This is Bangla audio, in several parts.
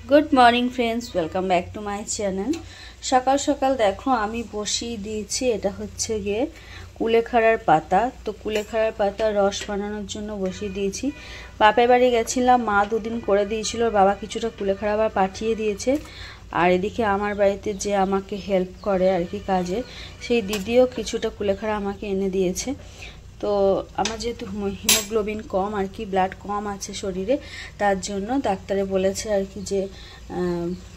Good morning friends, welcome back to my channel. সকাল সকাল দেখো আমি বসিয়ে দিয়েছি, এটা হচ্ছে গিয়ে কুলেখাড়ার পাতা। তো কুলেখাড়ার পাতা রস বানানোর জন্য বসিয়ে দিয়েছি। বাপের বাড়ি গেছিলাম, মা দুদিন করে দিয়েছিল, বাবা কিছুটা কুলেখাড়া আবার পাঠিয়ে দিয়েছে। আর এদিকে আমার বাড়িতে যে আমাকে হেল্প করে আর কি কাজে, সেই দিদিও কিছুটা কুলেখাড়া আমাকে এনে দিয়েছে। তো আমার যেহেতু হিমোগ্লোবিন কম আর কি, ব্লাড কম আছে শরীরে, তার জন্য ডাক্তারে বলেছে আর কি যে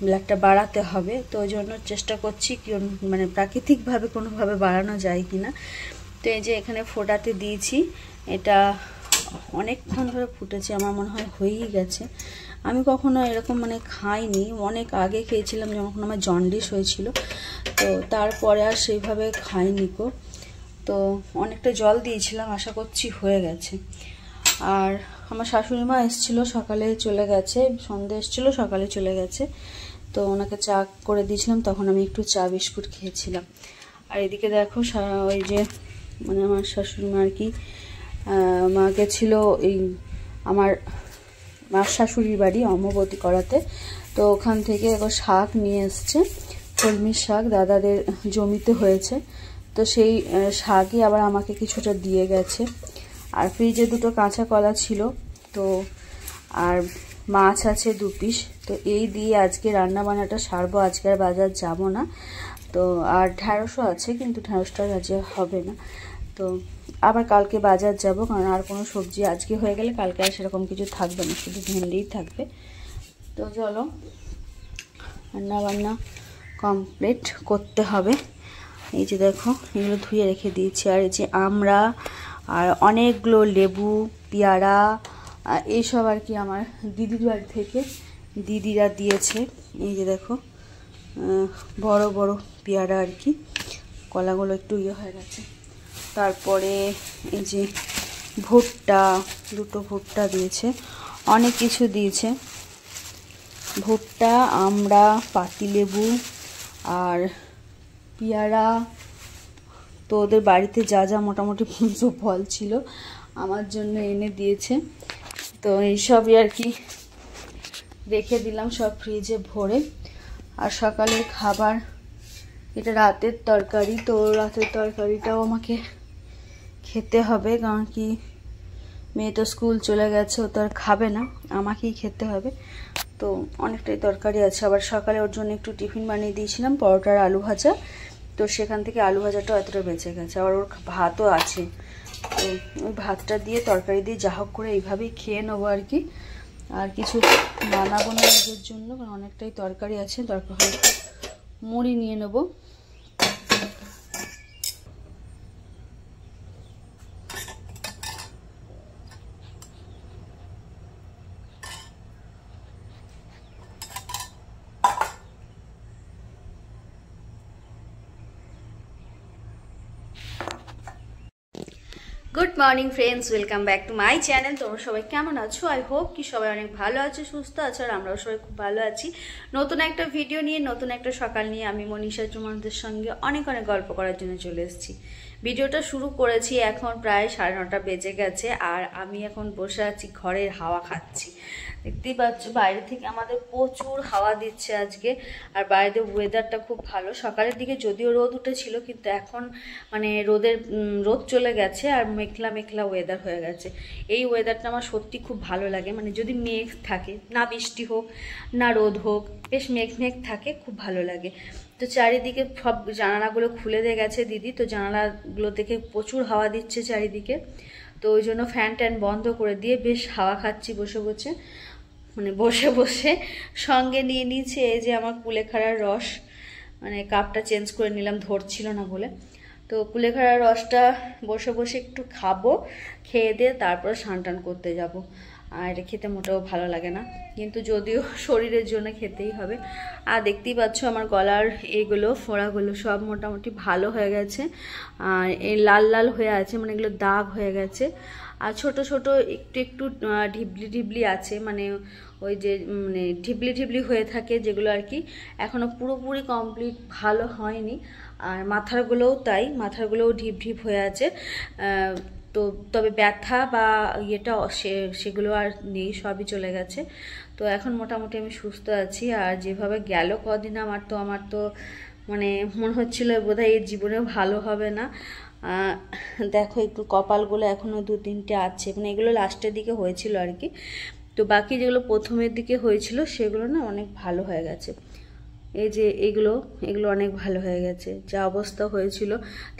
ব্লাডটা বাড়াতে হবে। তো ওই জন্য চেষ্টা করছি কি মানে প্রাকৃতিকভাবে কোনোভাবে বাড়ানো যায় কি না। তো এই যে এখানে ফোটাতে দিয়েছি, এটা অনেকক্ষণ ধরে ফুটেছে, আমার মনে হয় হয়েই গেছে। আমি কখনো এরকম মানে খাইনি, অনেক আগে খেয়েছিলাম যখন আমার জন্ডিস হয়েছিল, তো তারপরে আর সেইভাবে খাইনি কো। তো অনেকটা জল দিয়েছিলাম, আশা করছি হয়ে গেছে। আর আমার শাশুড়ি মা এসেছিলো, সকালে চলে গেছে, সন্ধ্যে এসেছিলো সকালে চলে গেছে। তো ওনাকে চা করে দিয়েছিলাম, তখন আমি একটু চা বিস্কুট খেয়েছিলাম। আর এদিকে দেখো ওই যে মানে আমার শাশুড়ি মা আর কি মা গেছিলো এই আমার মার শাশুড়ির বাড়ি অম্মবতী করাতে। তো ওখান থেকে এবার শাক নিয়ে এসছে, কলমির শাক দাদাদের জমিতে হয়েছে। তো সেই শাকই আবার আমাকে কিছুটা দিয়ে গেছে। আর ফ্রিজে দুটো কাঁচা কলা ছিল, তো আর মাছ আছে 2 পিস। তো এই দিয়ে আজকে রান্না বান্নাটা সারবো, আজকে আর বাজার যাব না। তো আর ঢ্যাঁড়সও আছে, কিন্তু ঢ্যাঁড়সটা আজকে হবে না। তো আবার কালকে বাজার যাব, কারণ আর কোনো সবজি আজকে হয়ে গেলে কালকে আর সেরকম কিছু থাকবে না, শুধু ভেন্ডিই থাকবে। তো চলো রান্না বান্না কমপ্লিট করতে হবে। এই যে দেখো এগুলো ধুয়ে রেখে দিয়েছি, আর এই যে আমরা আর অনেকগুলো লেবু, পেয়ারা এইসব আর কি আমার দিদির বাড়ি থেকে দিদিরা দিয়েছে। এই যে দেখো বড় বড় পেয়ারা আর কি, কলাগুলো একটু ইয়ে হয়ে গেছে। তারপরে এই যে ভুট্টা, 2টো ভুট্টা দিয়েছে, অনেক কিছু দিয়েছে। ভুট্টা, আমরা, পাতিলেবু আর পেয়ারা। তো ওদের বাড়িতে যা যা মোটামুটি সব ফল ছিল আমার জন্য এনে দিয়েছে। তো এইসবই আর কি রেখে দিলাম সব ফ্রিজে ভরে। আর সকালের খাবার এটা রাতের তরকারি, তো রাতের তরকারিটাও আমাকে খেতে হবে, কারণ কি মেয়ে তো স্কুল চলে গেছে, ও তো আর খাবে না, আমাকেই খেতে হবে। তো অনেকটাই তরকারি আছে। আবার সকালে ওর জন্য একটু টিফিন বানিয়ে দিয়েছিলাম, পরোটার আলু ভাজা। তো সেখান থেকে আলু ভাজাটাও এতটা বেঁচে গেছে, আবার ওর ভাতও আছে। তো ওই ভাতটা দিয়ে তরকারি দিয়ে যা হোক করে এইভাবেই খেয়ে নেবো আর কি। আর কিছু বানাবো না নিজের জন্য, কারণ অনেকটাই তরকারি আছে, দরকার হলে মুড়ি নিয়ে নেবো। Good morning friends, welcome back to my channel. তোমরা সবাই কেমন আছো? আই হোপ কি সবাই অনেক ভালো আছো, সুস্থ আছো, আর আমরাও সবাই খুব ভালো আছি। নতুন একটা ভিডিও নিয়ে, নতুন একটা সকাল নিয়ে আমি মনীষা তোমাদের সঙ্গে অনেক অনেক গল্প করার জন্য চলে এসেছি। ভিডিওটা শুরু করেছি, এখন প্রায় 9:30 বেজে গেছে, আর আমি এখন বসে আছি ঘরের হাওয়া খাচ্ছি। দেখতেই পাচ্ছ বাইরে থেকে আমাদের প্রচুর হাওয়া দিচ্ছে আজকে। আর বাইরের ওয়েদারটা খুব ভালো, সকালের দিকে যদিও রোদ উঠেছিল, কিন্তু এখন মানে রোদ চলে গেছে আর মেঘলা মেঘলা ওয়েদার হয়ে গেছে। এই ওয়েদারটা আমার সত্যি খুব ভালো লাগে, মানে যদি মেঘ থাকে, না বৃষ্টি হোক না রোদ হোক, বেশ মেঘ মেঘ থাকে, খুব ভালো লাগে। তো চারিদিকে সব জানালাগুলো খুলে দিয়ে গেছে দিদি, তো জানালাগুলো থেকে প্রচুর হাওয়া দিচ্ছে চারিদিকে। তো ওই জন্য ফ্যান ট্যান বন্ধ করে দিয়ে বেশ হাওয়া খাচ্ছি বসে বসে, মানে বসে বসে। সঙ্গে নিয়ে নিয়েছি এই যে আমার কুলেখাড়ার রস, মানে কাপটা চেঞ্জ করে নিলাম, ধরছিল না বলে। তো কুলেখাড়ার রসটা বসে বসে একটু খাবো, খেয়ে দিয়ে তারপর স্নান টান করতে যাব। আর এটা খেতে মোটেও ভালো লাগে না, কিন্তু যদিও শরীরের জন্য খেতেই হবে। আর দেখতেই পাচ্ছ আমার গলার এইগুলো ফোড়াগুলো সব মোটামুটি ভালো হয়ে গেছে, আর এই লাল লাল হয়ে আছে, মানে এগুলো দাগ হয়ে গেছে। আর ছোট ছোট একটু একটু ঢিবলি ঢিবলি আছে, মানে ওই যে মানে ঢিবলি ঢিবলি হয়ে থাকে যেগুলো আর কি, এখনও পুরোপুরি কমপ্লিট ভালো হয়নি। আর মাথারগুলোও তাই, মাথারগুলোও ঢিপ ঢিপ হয়ে আছে। তো তবে ব্যথা বা ইয়েটা সেগুলো আর নেই, সবই চলে গেছে। তো তো এখন মোটামুটি আমি সুস্থ আছি। আর যেভাবে গেল কদিন আমার তো মানে মনে হচ্ছিল বোধহয় এই জীবনে ভালো হবে না। দেখো একটু কপালগুলো এখনও 2-3টে আছে, মানে এগুলো লাস্টের দিকে হয়েছিল আর কি। তো বাকি যেগুলো প্রথমের দিকে হয়েছিল সেগুলো না অনেক ভালো হয়ে গেছে। এই যে এগুলো অনেক ভালো হয়ে গেছে, যা অবস্থা হয়েছিল।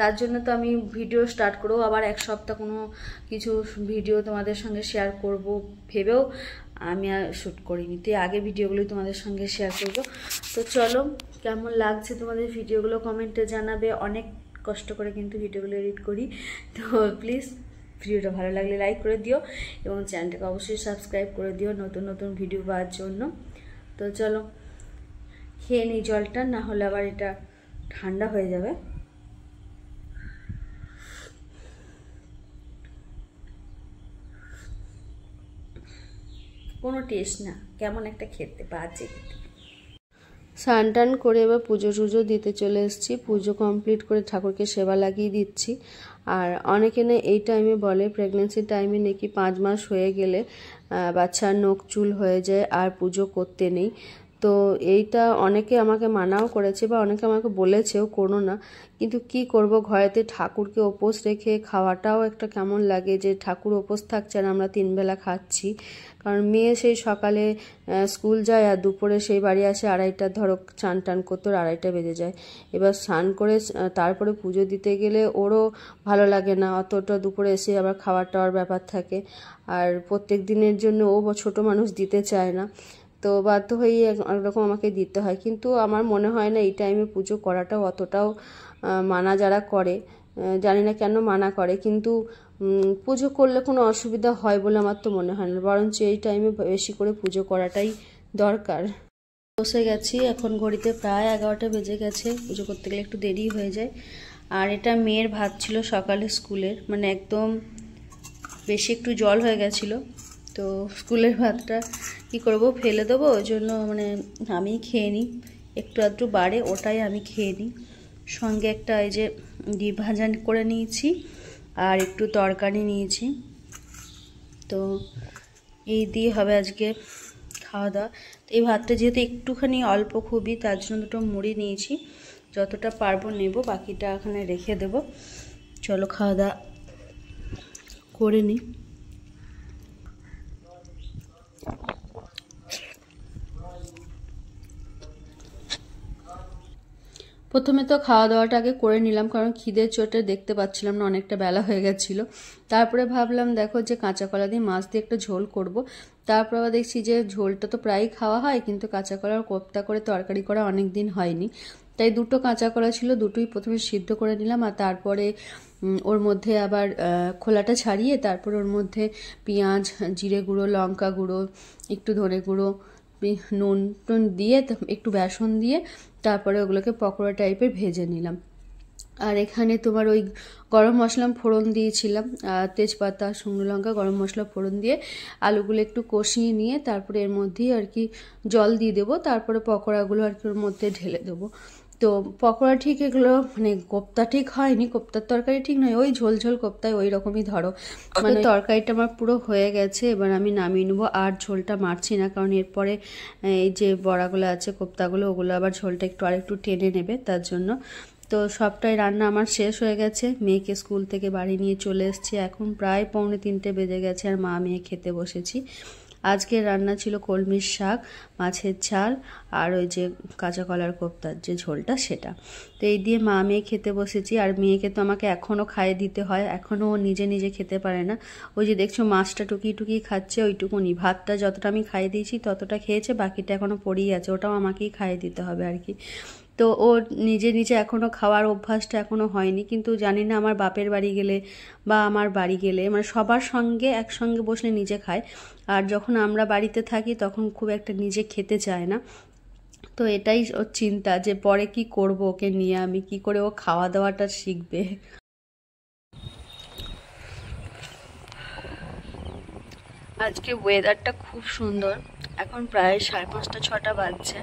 তার জন্য তো আমি ভিডিও স্টার্ট করবো, আবার এক সপ্তাহ কোনো কিছু ভিডিও তোমাদের সঙ্গে শেয়ার করব ভেবেও আমি আর শ্যুট করিনি। তো আগে ভিডিওগুলোই তোমাদের সঙ্গে শেয়ার করব। তো চলো, কেমন লাগছে তোমাদের ভিডিওগুলো কমেন্টে জানাবে। অনেক কষ্ট করে কিন্তু ভিডিওগুলো এডিট করি, তো প্লিজ ভিডিওটা ভালো লাগলে লাইক করে দিও এবং চ্যানেলটাকে অবশ্যই সাবস্ক্রাইব করে দিও নতুন নতুন ভিডিও পাওয়ার জন্য। তো চলো খেয়ে নিই জলটা, না হলে আবার এটা ঠান্ডা হয়ে যাবে। কোনো টেস্ট না, কেমন একটা খেতে বাজে। স্নান টান করে এবার পুজো টুজো দিতে চলে এসেছি। পুজো কমপ্লিট করে ঠাকুরকে সেবা লাগিয়ে দিচ্ছি। আর অনেকে না এই টাইমে বলে প্রেগনেন্সির টাইমে নাকি 5 মাস হয়ে গেলে বাচ্চার নখ চুল হয়ে যায় আর পুজো করতে নেই। তো এইটা অনেকে আমাকে মানাও করেছে বা অনেকে আমাকে বলেছেও করো না, কিন্তু কি করব, ঘরেতে ঠাকুরকে উপোস রেখে খাওয়াটাও একটা কেমন লাগে যে ঠাকুর উপোস থাকছে আর আমরা 3 বেলা খাচ্ছি। কারণ মেয়ে সেই সকালে স্কুল যায় আর দুপুরে সেই বাড়ি আসে 2:30, ধরো চান টান করতে 2:30 বেজে যায়। এবার স্নান করে তারপরে পুজো দিতে গেলে ওরও ভালো লাগে না, অতটা দুপুরে এসে আবার খাওয়ার টাওয়ার ব্যাপার থাকে। আর প্রত্যেক দিনের জন্য ও ছোট মানুষ দিতে চায় না, তো বাধ্য হয়ে একরকম আমাকে দিতে হয়। কিন্তু আমার মনে হয় না এই টাইমে পুজো করাটাও অতটাও মানা যারা করে, জানি না কেন মানা করে, কিন্তু পুজো করলে কোনো অসুবিধা হয় বলে আমার তো মনে হয় না, বরঞ্চ এই টাইমে বেশি করে পুজো করাটাই দরকার। বসে গেছি, এখন ঘড়িতে প্রায় 11টা বেজে গেছে। পুজো করতে গেলে একটু দেরি হয়ে যায়। আর এটা মেয়ের ভাত ছিল সকালে স্কুলের, মানে একদম বেশি একটু জল হয়ে গেছিলো, তো স্কুলের ভাতটা কি করব, ফেলে দেবো, ওই জন্য মানে আমি খেয়ে নিই, একটু আধটু বাড়ে ওটাই আমি খেয়ে নিই। সঙ্গে একটা এই যে ডিম ভাজা করে নিয়েছি আর একটু তরকারি নিয়েছি, তো এই দিয়ে হবে আজকে খাওয়া দাওয়া। তো এই ভাতটা যেহেতু একটুখানি অল্প খুবই, তার জন্য 2টো মুড়ি নিয়েছি, যতটা পারবো নেব, বাকিটা এখানে রেখে দেব। চলো খাওয়া দাওয়া করে নিই। প্রথমে তো খাওয়া দাওয়াটা আগে করে নিলাম, কারণ খিদের চোটে দেখতে পাচ্ছিলাম না, অনেকটা বেলা হয়ে গেছিলো। তারপরে ভাবলাম দেখো যে কাঁচা কলা দিয়ে মাছ দিয়ে একটা ঝোল করব। তারপর আবার দেখছি যে ঝোলটা তো প্রায়ই খাওয়া হয়, কিন্তু কাঁচা কলার কোপ্তা করে তরকারি করা অনেক দিন হয়নি, তাই 2টো কাঁচা কলা ছিল, দুটোই প্রথমে সিদ্ধ করে নিলাম। আর তারপরে ওর মধ্যে আবার খোলাটা ছাড়িয়ে তারপর ওর মধ্যে পেঁয়াজ, জিরে গুঁড়ো, লঙ্কা গুঁড়ো, একটু ধনে গুঁড়ো, নুন টুন দিয়ে একটু বেসন দিয়ে তারপরে ওগুলোকে পকোড়া টাইপের ভেজে নিলাম। আর এখানে তোমার ওই গরম মশলা ফোড়ন দিয়েছিলাম, তেজপাতা, শুকনো লঙ্কা, গরম মশলা ফোড়ন দিয়ে আলুগুলো একটু কষিয়ে নিয়ে তারপরে এর মধ্যেই আর কি জল দিয়ে দেবো, তারপরে পকোড়াগুলো আর কি ওর মধ্যে ঢেলে দেবো। তো পকোড়া ঠিক এগুলো মানে কোপ্তা ঠিক হয়নি, কোপ্তার তরকারি ঠিক নয়, ওই ঝোল ঝোল কোপ্তায় ওই রকমই ধরো। মানে তরকারিটা আমার পুরো হয়ে গেছে, এবার আমি নামিয়ে নেবো। আর ঝোলটা মারছি না, কারণ এরপরে এই যে বড়াগুলো আছে কোপ্তাগুলো, ওগুলো আবার ঝোলটা একটু আরেকটু টেনে নেবে, তার জন্য। তো সবটাই রান্না আমার শেষ হয়ে গেছে, মেয়েকে স্কুল থেকে বাড়ি নিয়ে চলে এসেছি, এখন প্রায় 2:45 বেজে গেছে, আর মা মেয়ে খেতে বসেছি। আজকের রান্না ছিল কলমির শাক, মাছের ঝাল আর ওই যে কাঁচা কলার কোপ্তার যে ঝোলটা সেটা। তো এই দিয়ে মা মেয়ে খেতে বসেছি। আর মেয়েকে তো আমাকে এখনও খাইয়ে দিতে হয়, এখনও ও নিজে নিজে খেতে পারে না। ওই যে দেখছো মাছটা টুকি টুকি খাচ্ছে, ওইটুকুনি, ভাতটা যতটা আমি খাইয়ে দিয়েছি ততটা খেয়েছে, বাকিটা এখনও পড়েই আছে, ওটাও আমাকেই খাইয়ে দিতে হবে আর কি। তো ও নিজে নিজে এখনও খাওয়ার অভ্যাসটা এখনও হয়নি, কিন্তু জানি না আমার বাপের বাড়ি গেলে বা আমার বাড়ি গেলে মানে সবার সঙ্গে একসঙ্গে বসলে নিজে খায়, আর যখন আমরা বাড়িতে থাকি তখন খুব একটা নিজে খেতে চায় না। তো এটাই ওর চিন্তা যে পরে কি করব ওকে নিয়ে, আমি কি করে ও খাওয়া দাওয়াটা শিখবে। আজকে ওয়েদারটা খুব সুন্দর, এখন প্রায় 5:30-6টা বাজছে,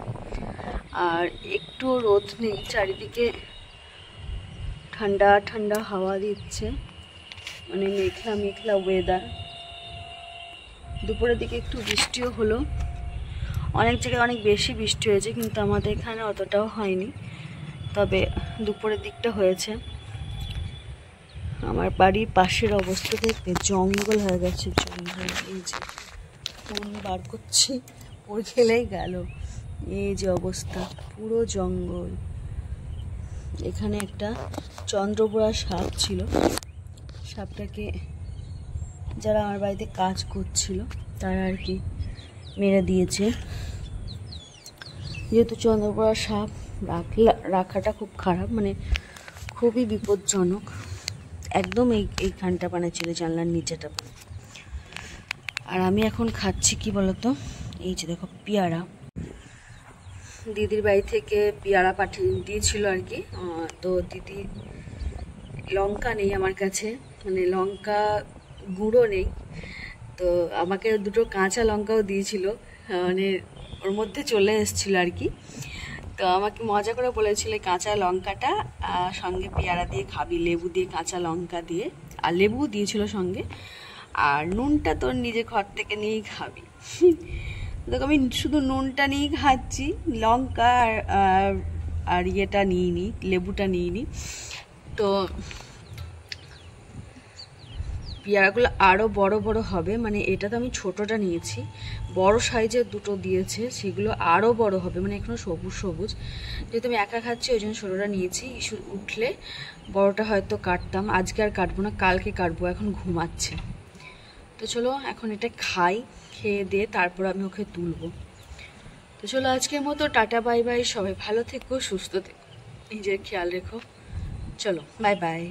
আর একটু রোদ নেই, চারিদিকে ঠান্ডা ঠান্ডা হাওয়া দিচ্ছে, মানে মেঘলা মেঘলা ওয়েদার। দুপুরের দিকে একটু বৃষ্টিও হলো, অনেক জায়গায় অনেক বেশি বৃষ্টি হয়েছে, কিন্তু আমাদের এখানে অতটাও হয়নি, তবে দুপুরের দিকটা হয়েছে। আমার বাড়ির পাশের অবস্থা দেখবে, জঙ্গল হয়ে গেছে, জঙ্গল। এই যে ফোন বার করছি, ওর খেলেই গেল। এই যে অবস্থা, পুরো জঙ্গল। এখানে একটা চন্দ্রবোড়া সাপ ছিল, সাপটাকে যারা আমার বাড়িতে কাজ করছিল তারা আর কি মেরে দিয়েছে। যেহেতু চন্দ্রবোড়া সাপ রাখাটা খুব খারাপ, মানে খুবই বিপজ্জনক। একদম এইখানটা ছিল জানলার নিচেটা। আর আমি এখন খাচ্ছি কি বলতো, এই যে দেখো পেয়ারা, দিদির বাড়ি থেকে পেয়ারা পাঠিয়ে দিয়েছিল আর কি। তো দিদি, লঙ্কা নেই আমার কাছে, মানে লঙ্কা গুঁড়ো নেই, তো আমাকে দুটো কাঁচা লঙ্কাও দিয়েছিল, মানে ওর মধ্যে চলে এসেছিল আর কি। তো আমাকে মজা করে বলেছিল কাঁচা লঙ্কাটা সঙ্গে পেয়ারা দিয়ে খাবি, লেবু দিয়ে, কাঁচা লঙ্কা দিয়ে, আর লেবু দিয়েছিল সঙ্গে, আর নুনটা তোর নিজে ঘর থেকে নিয়েই খাবি। দেখো আমি শুধু নুনটা নিয়েই খাচ্ছি, লঙ্কা আর ইয়েটা নিইনি, লেবুটা নিইনি। তো পেয়ারাগুলো আরও বড় বড় হবে, মানে এটা তো আমি ছোটোটা নিয়েছি, বড় সাইজের দুটো দিয়েছে, সেগুলো আরও বড় হবে, মানে এখনও সবুজ সবুজ। যেহেতু আমি একা খাচ্ছি ওই জন্য ছোটোটা নিয়েছি, ইস্যু উঠলে বড়টা হয়তো কাটতাম, আজকে আর কাটবো না, কালকে কাটবো, এখন ঘুমাচ্ছে। তো চলো এখন এটা খাই, খেয়ে দিয়ে তারপর আমি ওকে তুলবো। তো চলো আজকের মতো টাটা বাই বাই, সবাই ভালো থেকো, সুস্থ থেকো, নিজের খেয়াল রেখো, চলো বাই বাই।